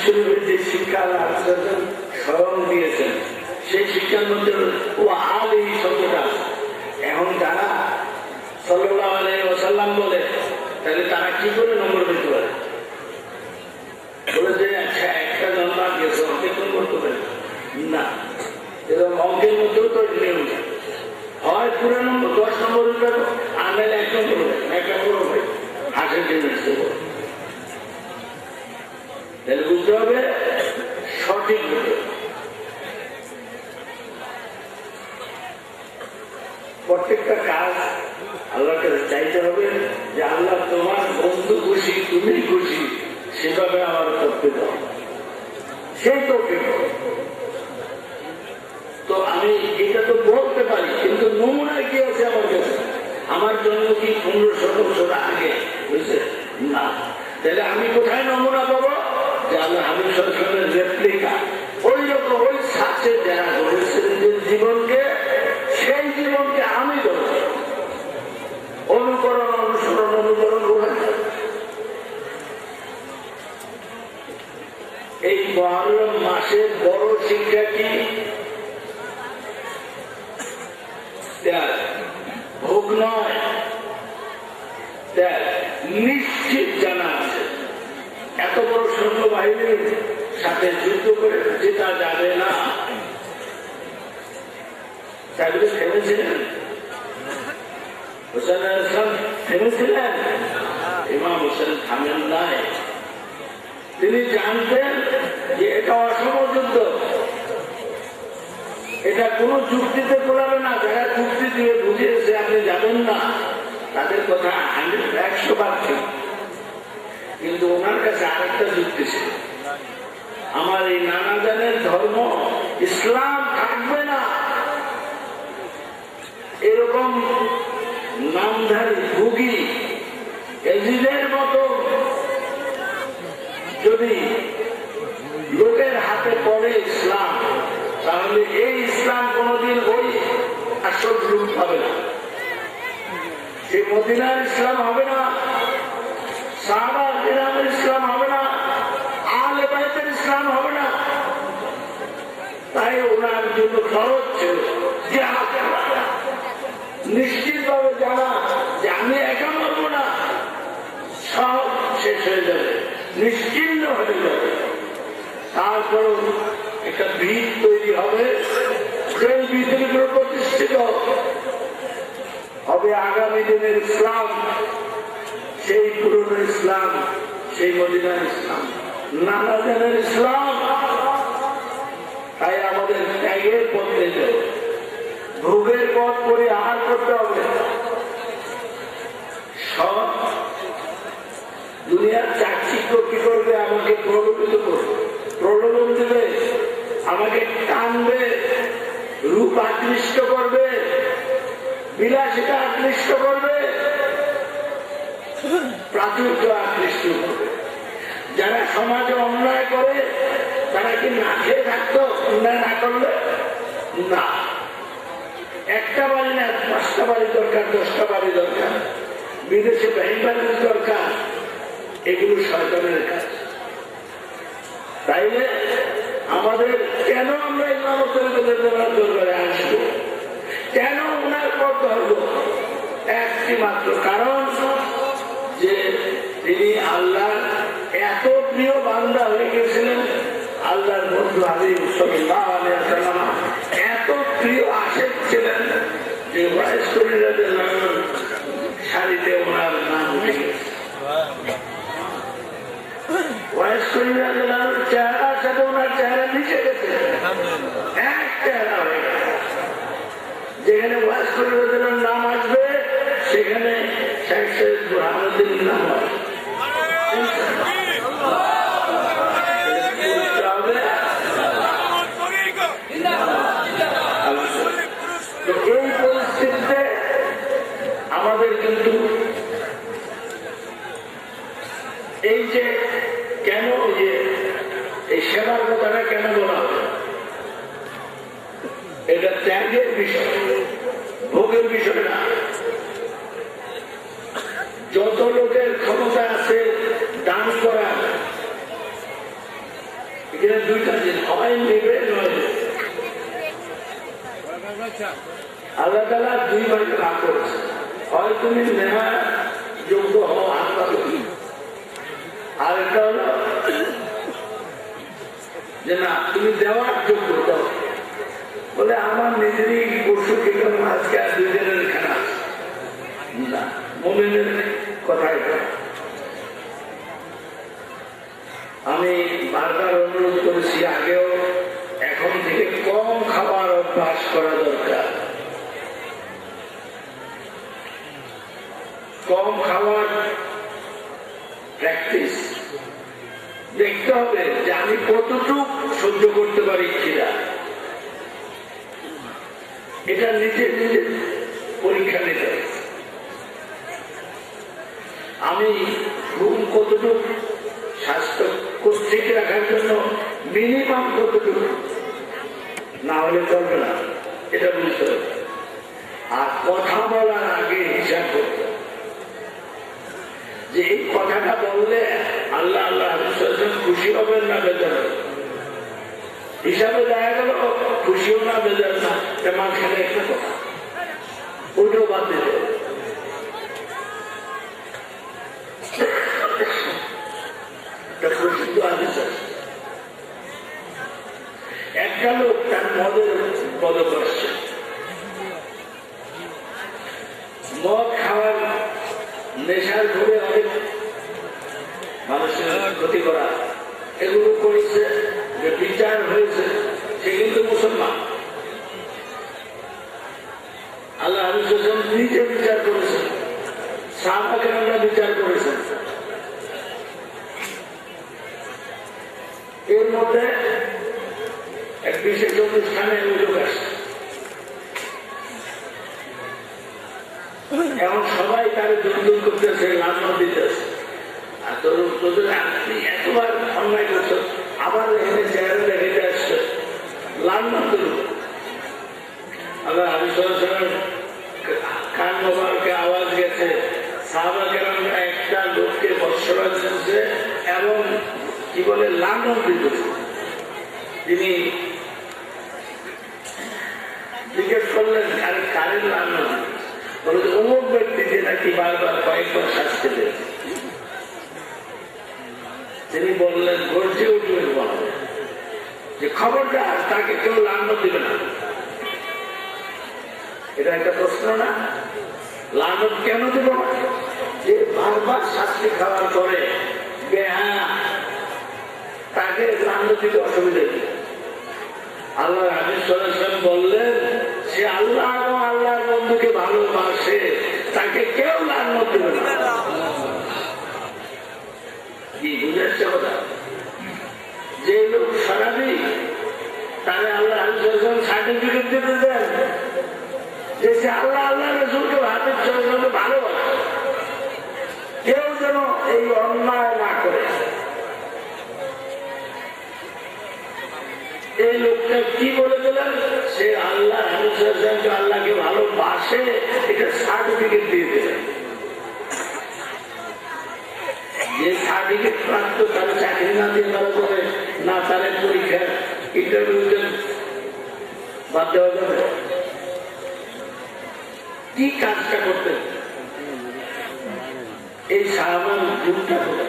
শরীফের যে শিক্ষা স্মরণ দিয়েছেন সেই শিক্ষার মধ্যে ও আল এই শব্দটা এখন যারা সাল্লাল্লাহু আলাইহি ওয়াসাল্লাম বলে তাহলে তারা কি করে নম্বর পেতে পারে? বলে যে আচ্ছা একটা নম্বর গেছে অঙ্কের নম্বর করবে না, এরকম অঙ্কের মধ্যেও তো নিয়ম হয় পুরো নম্বর 10 নম্বর উঠাবো আর নাহলে 1 নম্বর এক নম্বর হবে 8 জিনিস দেবো। তাহলে বুঝতে হবে সঠিক হবে। প্রত্যেকটা কাজ আল্লাহর কাছে চাইতে হবে যে আল্লাহ তোমার বন্ধু খুশি তুমি খুশি সেভাবে আমার করতে দাও, সেই তো তো আমি এটা তো বলতে পারি কিন্তু নমুনা কি আছে আমার কাছে? আমার জন্য কি 1500 বছর আগে বুঝছে না, তাহলে আমি কোথায় নমুনা পাবো? যে আল্লাহ হাবিব সাল্লাল্লাহু আলাইহি ওয়াসাল্লামের রেপ্লিকা ওই রকম ওই সাথে যারা করেছিলেন যে জীবনকে, সেই জীবনকে আমি ধরব, অনুকরণ অনুসরণ অনুকরণ করে। এই মুহররম মাসের বড় শিক্ষা কি? ভোগ নয়, নিশ্চিত জানা আছে এত বড় সৈন্য বাহিনীর সাথে যুদ্ধ করে জেতা যাবে না। থেমেছিলেন হোসেন ইসলাম, থেমেছিলেন? ইমাম হোসেন থামেন নাই। তিনি জানতেন যে এটা অসম যুদ্ধ, এটা কোন যুক্তিতে বলাবে না। যারা যুক্তি দিয়ে বুঝিয়েছে আপনি যাবেন না তাদের কথা 100% ঠিক, কিন্তু ওনার কাছে আরেকটা যুক্তি ছিল, আমার এই নানা জানের ধর্ম ইসলাম থাকবে না। এরকম নামধারী ভুগি এজিদের মতো যদি লোকের হাতে পড়ে ইসলাম, তাহলে এই ইসলাম কোনদিন ওই আসল রূপ হবে না, সেই মদিনার ইসলাম হবে না, সাহাবার কিরামের ইসলাম হবে না, আহলে বাইতের ইসলাম হবে না। তাই ওনার জন্য খরচ ছিল নিশ্চিত ভাবে জানা যে আমি একা মরবো না, সব শেষ হয়ে যাবে, নিশ্চিন্ন হয়ে যাবে। তারপর একটা ভিত তৈরি হবে, সেই ভিতের উপর প্রতিষ্ঠিত হবে আগামী দিনের ইসলাম, সেই পুরনো ইসলাম, সেই মদিনার ইসলাম, নানা জানের ইসলাম। তাই আমাদের ত্যাগের পথ নিতে হবে, ভোগের পথ পরিহার করতে হবে। সব দুনিয়ার চাকচিক্য কি করবে? আমাকে প্রলোভিত করবে, প্রলোভন দিবে, আমাকে টানবে, রূপ আকৃষ্ট করবে, বিলাসিতা আকৃষ্ট করবে, প্রাচুর্য আকৃষ্ট করবে। যারা সমাজে অন্যায় করে তারা কি না খেয়ে থাকতো অন্যায় না করলে? না, একটা বাড়ি না 5টা বাড়ি দরকার, 10টা বাড়ি দরকার, বিদেশে ব্যাংক ব্যালেন্স দরকার। এগুলো শয়তানের কাজ। তাইলে আমাদের কেন আমরা ইমামতের দরবারে আসবো, কেন ওনার পথ ধরবো? একটি মাত্র কারণ যে তিনি আল্লাহ এত প্রিয় বান্দা হয়ে গেছিলেন, আল্লাহর বন্ধু হাবিব সাল্লাল্লাহু আলাইহি ওয়াসাল্লাম এত প্রিয় আশেক ছিলেন যে শাড়িতে ওনার নাম উঠে গেছে। চেহারার সাথে ওনার চেহারা মিশে গেছে, এক চেহারা হয়ে গেছে। যেখানে ওয়াইস করিমের নাম আসবে সেখানে শেখ সৈয়দ বুরহানুদ্দিন নাম আসবে। এই পরিস্থিতিতে আমাদের কিন্তু এই যে কেন যে এই সেবার কথাটা কেন বলা হবে, এটা ত্যাগের বিষয়, ভোগের বিষয় না। যত লোকের ক্ষমতা আছে দান করা, এখানে দুইটা জিনিস, হয় নেবে নয় দেবে। আল্লাহ তাআলা দুই ভাগে ভাগ করেছে, হয় তুমি নেওয়া যোগ্য হও আত্মা, আর একটা হলো যে না তুমি দেওয়ার যোগ্য দাও। বলে আমার নিজেরই পশু কেটে আজকে আর 2 দিনের খানা না, মুমিনের কথা এটা। আমি বারবার অনুরোধ করেছি আগেও, এখন থেকে কম খাবার অভ্যাস করা দরকার। কম খাবার প্র্যাকটিস দেখতে হবে যে আমি কতটুকু সহ্য করতে পারি খিদা, এটা নিজে নিজে পরীক্ষা নিতে হবে। আমি ঘুম কতটুকু স্বাস্থ্য ঠিক রাখার জন্য মিনিমাম কতটুকু না হলে চলবে না, এটা বুঝতে হবে। আর কথা বলার আগে হিসাব করতে হবে যে এই কথাটা বললে আল্লাহ আল্লাহ খুশি হবেন না বেজার হবে। হিসাবে দেখা গেল খুশিও না বেজার না, মাঝখানে একটা কথা ওইটাও বাদ দিতে হবে। একটা লোক তার মদের পদক আসছে, মদ খাওয়ার নেশার ধরে অনেক মানুষের ক্ষতি করা এগুলো করেছে, যে বিচার হয়েছে, সে কিন্তু মুসলমান। আল্লাহ নিজে বিচার করেছেন, সাহাবাকে আমরা বিচার করেছেন। এর মধ্যে এক বিশেষ অনুষ্ঠানে লোক আসছে, এখন সবাই তার দুর্দুর করতেছে, লাঞ্ছনা দিতেছে। আর তোদের আপনি এতবার অন্যায় করছো, আবার এখানে চেহারা হেঁটে আসছে, লাঞ্ছনা দিল। আবার আমি কান মোবারকে আওয়াজ গেছে, সাহাবাকে একটা লোককে বৎসরা দিচ্ছে এবং কি বলে লাঞ্ছনা দিতেছে। তিনি জিজ্ঞেস করলেন আরে কারের লাঞ্ছনা, বলে অমুক ব্যক্তি যে নাকি বারবার কয়েকবার শাস্তি দেয়। তিনি বললেন গর্জে উঠলেন, বলেন যে খবরদার তাকে কেউ লাঞ্ছনা দিবে না। এটা একটা প্রশ্ন না? লাঞ্ছনা কেন দেব না? যে বারবার শাস্তি খাওয়ার পরে বেহায়া, তাকে লাঞ্ছনা দিতে অসুবিধা কি? আল্লাহ হাবিব সাল্লাল্লাহু আলাইহি ওয়াসাল্লাম বললেন সে আল্লাহ এবং আল্লাহর বন্ধুকে ভালোবাসে, তাকে কেউ লাঞ্ছনা দেবে না। কি বুঝে আসছে কথা? যে লোক সারাবি তাহলে আল্লাহ হাবিব সাল্লাল্লাহু আলাইহি ওয়াসাল্লাম সার্টিফিকেট দিতে দেন যে সে আল্লাহ আল্লাহ রাসূলকে হাবিব সাল্লাল্লাহু আলাইহি ওয়াসাল্লাম ভালোবাসে। কেউ যেন এই অন্যায় না করে। এই লোকটা কি বলে দিলেন? সে আল্লাহ আল্লাহকে ভালোবাসে, এটা সার্টিফিকেট দিয়ে দিলেন। যে সার্টিফিকেট প্রাপ্ত তার চাকরি না দিয়ে ভালো করে না, তার পরীক্ষা ইন্টারভিউ বাদ দেওয়া যাবে? কি কাজটা করতে? এই সাহাবার গুণটা করে,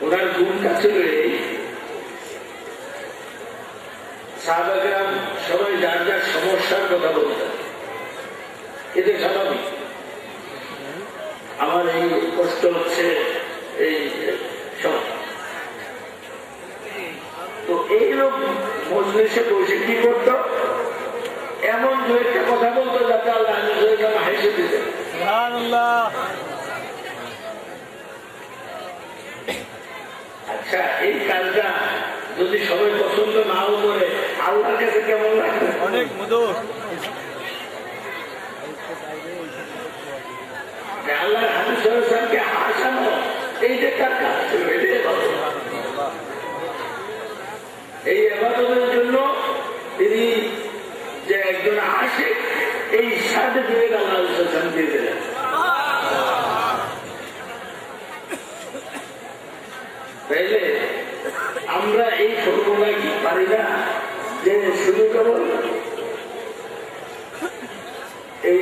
ওনার গুণটা ছিল এই, সাহাবাকেরাম সবাই যার যার সমস্যার কথা বলতেন। এতে স্বাভাবিক, আমার এই কষ্ট হচ্ছে, এই সব। তো এই লোক মজলিসে বসে কি করতো? এমন দু একটা কথা বলতো যাতে আল্লাহ হাসি দিতেন। আচ্ছা, এই কাজটা যদি সবাই পছন্দ নাও করে, আল্লাহর কাছে কেমন লাগবে? অনেক মধুর। আল্লাহ হাবিব সাল্লাল্লাহু আলাইহি ওয়াসাল্লামকে হাসানো, এই যে তার কাজ ছিল, এই ইবাদতের জন্য তিনি যে একজন আশিক, এই সার্টিফিকেট আল্লাহ হাবিব সাল্লাল্লাহু আলাইহি ওয়াসাল্লাম দিয়ে দিলেন। তাইলে আমরা এই ফর্মুলা কি পারি না যে শুধু কেবল এই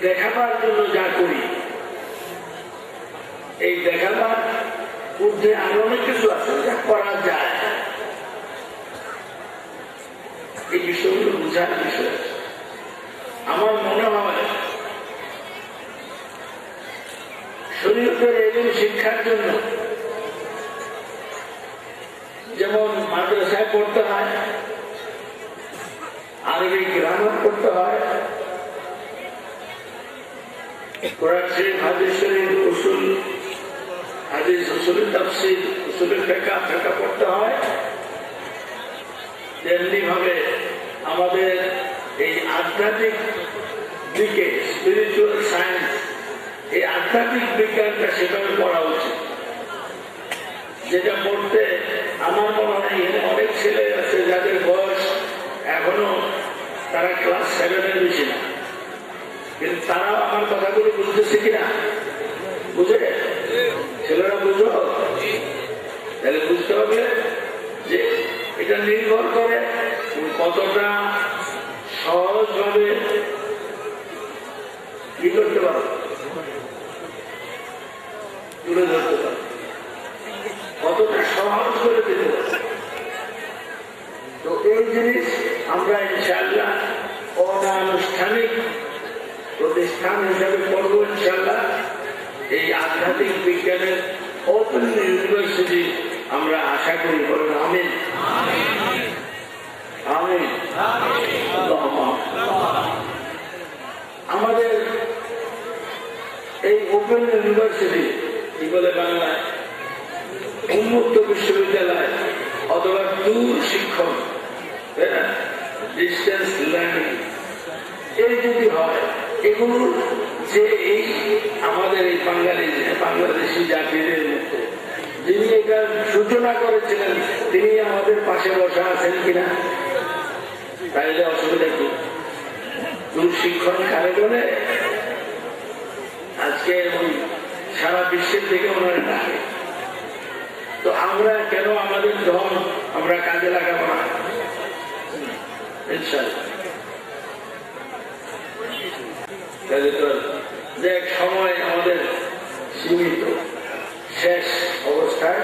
দেখাবার জন্য যা করি, এই দেখাবার ঊর্ধ্বে আরো অনেক কিছু আছে যা করা যায়। এই বিষয়গুলো বোঝার বিষয়। আমার মনে হয় শরীয়তের এলিম শিক্ষার জন্য যেমন মাদ্রাসায় পড়তে হয়, আরবি গ্রামার পড়তে হয়, কোরআন শরীফ, হাদিস শরীফ, উসুল হাদিস, উসুলের তাফসীর, উসুলের ফিকহ পড়তে হয়, তেমনি ভাবে আমাদের এই আধ্যাত্মিক দিকে স্পিরিচুয়াল সায়েন্স, এই আধ্যাত্মিক বিজ্ঞানটা সেভাবে পড়া উচিত। যেটা পড়তে আমার মনে হয় অনেক ছেলে আছে যাদের বয়স এখনো তারা ক্লাস 7-এর বেশি না, কিন্তু তারা আমার কথাগুলো বুঝতেছে কিনা? বুঝে? ছেলেরা বুঝো? তাহলে বুঝতে হবে যে এটা নির্ভর করে কতটা সহজভাবে কি করতে পারো, তুলে ধরতে পারো, কতটা সহজ করে দিতে পারো। তো এই জিনিস আমরা ইনশাআল্লাহ অনানুষ্ঠানিক প্রতিষ্ঠান হিসাবে করবো ইনশাআল্লাহ। এই আধ্যাত্মিক বিজ্ঞানের ওপেন ইউনিভার্সিটি আমরা আশা করি। বলুন আমিন। আমিন। আমাদের এই ওপেন ইউনিভার্সিটি কি বলে বাংলায়, উন্মুক্ত বিশ্ববিদ্যালয় অথবা দূর শিক্ষণ, তাই না, ডিস্টেন্স লার্নিং, এই যদি হয়, এগুলো যে এই আমাদের এই বাংলাদেশি জাতিদের মধ্যে যিনি এটা সূচনা করেছিলেন তিনি আমাদের পাশে বসা আছেন কিনা? তাইলে অসুবিধা কি? দূর শিক্ষণ কারে বলে? আজকে ওই সারা বিশ্বের থেকে ওনারা ডাকে। তো আমরা কেন আমাদের ধন আমরা কাজে লাগাবো না? ইনশাআল্লাহ। যে এক সময় আমাদের সীমিত শেষ অবস্থায়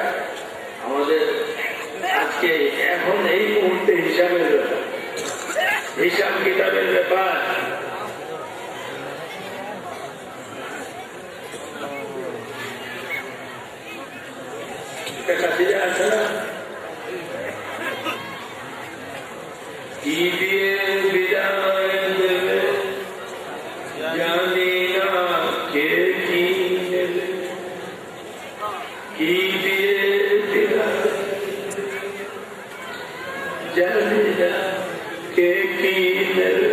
আমাদের আজকে এখন এই মুহূর্তে হিসাবের ব্যাপার, হিসাব কিতাবের ব্যাপার। আছে না কি দিয়ে বিদায় দেবে জানি না কে কি নেবে, কি দিয়ে বিদায় জানি না কে কি নেবে,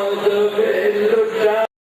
মানতে হবে